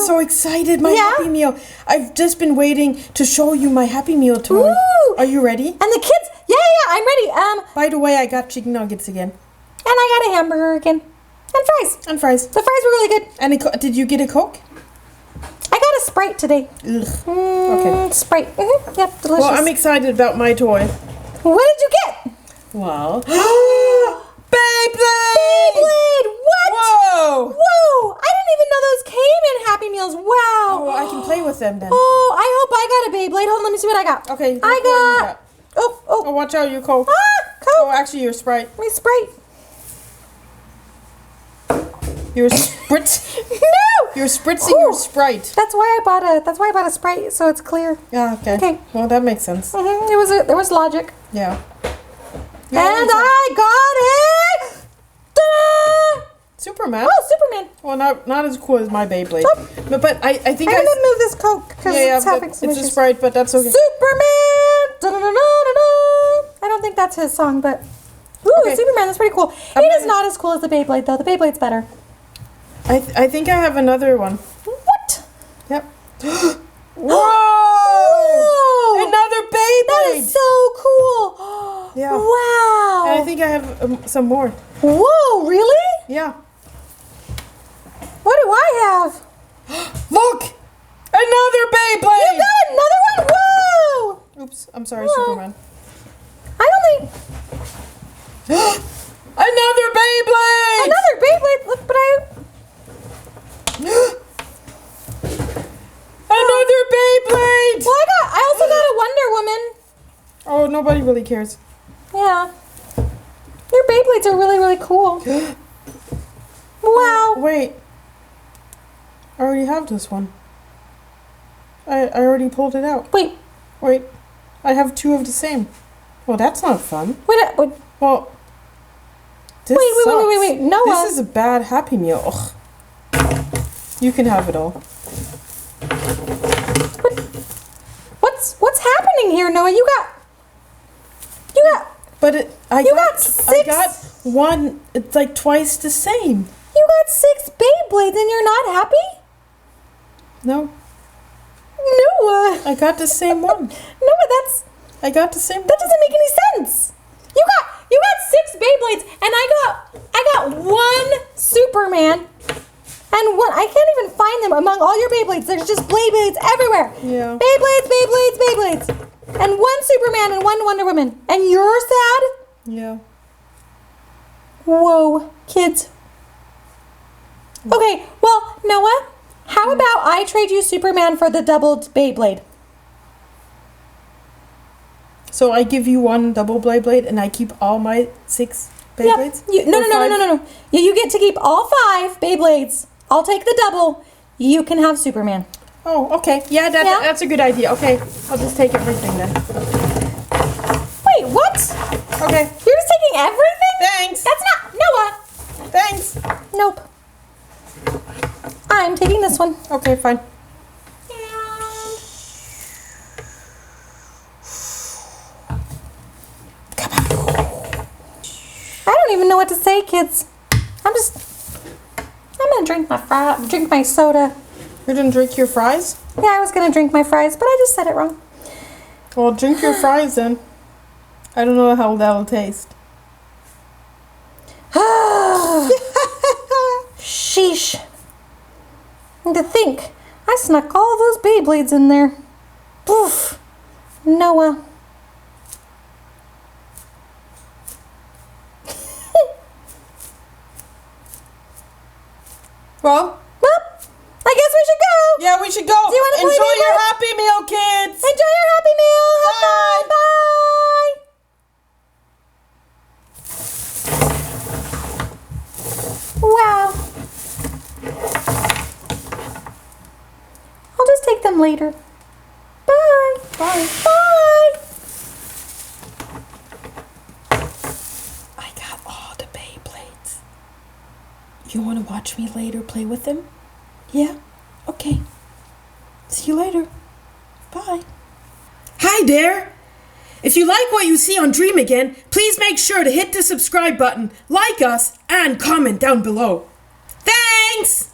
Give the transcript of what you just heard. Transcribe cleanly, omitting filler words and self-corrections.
so excited. My Happy Meal. I've just been waiting to show you my Happy Meal toy. Ooh. Are you ready? And the kids, yeah, I'm ready. By the way, I got chicken nuggets again. And I got a hamburger again. And fries. And fries. The fries were really good. And did you get a Coke? I got a Sprite today. Ugh. Okay. Sprite. Yep, delicious. Well, I'm excited about my toy. What did you get? Well, Bey Blade! Bey Blade! What? Whoa! Whoa! I didn't even know those came in Happy Meals. Wow. Oh, I can play with them then. Oh, I hope I got a Bey Blade. Hold on, let me see what I got. Okay. I got. Oh, watch out, your Coke. Coke. Oh, actually, your Sprite. My Sprite. Your spritz. No. You're spritzing your Sprite. That's why I bought a Sprite, so it's clear. Yeah. Okay. Okay. Well, that makes sense. There was logic. Yeah. And I got it. Ta-da! Superman. Oh, Superman. Well, not as cool as my Beyblade. Oh. But I think I'm gonna move this Coke because it's having some issues. It's a Sprite, but that's okay. Superman. Da-da-da-da-da-da. I don't think that's his song, but Superman. That's pretty cool. It is not as cool as the Beyblade, though. The Beyblade's better. I think I have another one. What? Yep. Whoa! Another Beyblade. That is so cool. Yeah. Wow. And I think I have some more. Whoa! Really? Yeah. What do I have? Look! Another Beyblade! You got another one? Whoa! Oops, I'm sorry, Superman. I don't think... Another Beyblade! Another Beyblade? Look, but I... Another Beyblade! Well, I also got a Wonder Woman. Oh, nobody really cares. Yeah. Your Beyblades are really, really cool. Wow. Wait. I already have this one. I already pulled it out. Wait. I have two of the same. Well, that's not fun. Wait. Well, this wait. Noah. This is a bad Happy Meal. Ugh. You can have it all. What's happening here, Noah? You got. I got six. I got one. It's like twice the same. You got 6 Beyblades and you're not happy? No. Noah. I got the same one. Noah, I got the same one. That doesn't make any sense. You got 6 Beyblades and I got 1 Superman. And I can't even find them among all your Beyblades. There's just Beyblades everywhere. Yeah. Beyblades. And 1 Superman and 1 Wonder Woman. And you're sad? Yeah. Whoa, kids. Okay, well, Noah, how about I trade you Superman for the doubled Beyblade? So I give you 1 double Beyblade and I keep all my 6 Beyblades? Yep. No. You get to keep all 5 Beyblades. I'll take the double. You can have Superman. Oh, okay. Yeah, that's a good idea. Okay, I'll just take everything then. Wait, what? Okay. You're just taking everything? Thanks. That's not... Noah. Thanks. Nope. I'm taking this one. Okay, fine. I don't even know what to say, kids. I'm gonna drink my soda. You didn't drink your fries? Yeah, I was gonna drink my fries, but I just said it wrong. Well, drink your fries then. I don't know how that'll taste. Sheesh. And to think, I snuck all those Beyblades in there. Oof. Noah. Well, I guess we should go. Yeah, we should go. Do you want to play Enjoy your Beyblade? Happy Meal, kids. Enjoy your Happy Meal. Have fun. Bye. Wow. I'll just take them later. Bye. Bye. Bye. I got all the Beyblades. You want to watch me later play with them? Yeah? Okay. See you later. Bye. Hi there! If you like what you see on Dream Again, please make sure to hit the subscribe button, like us, and comment down below. Thanks!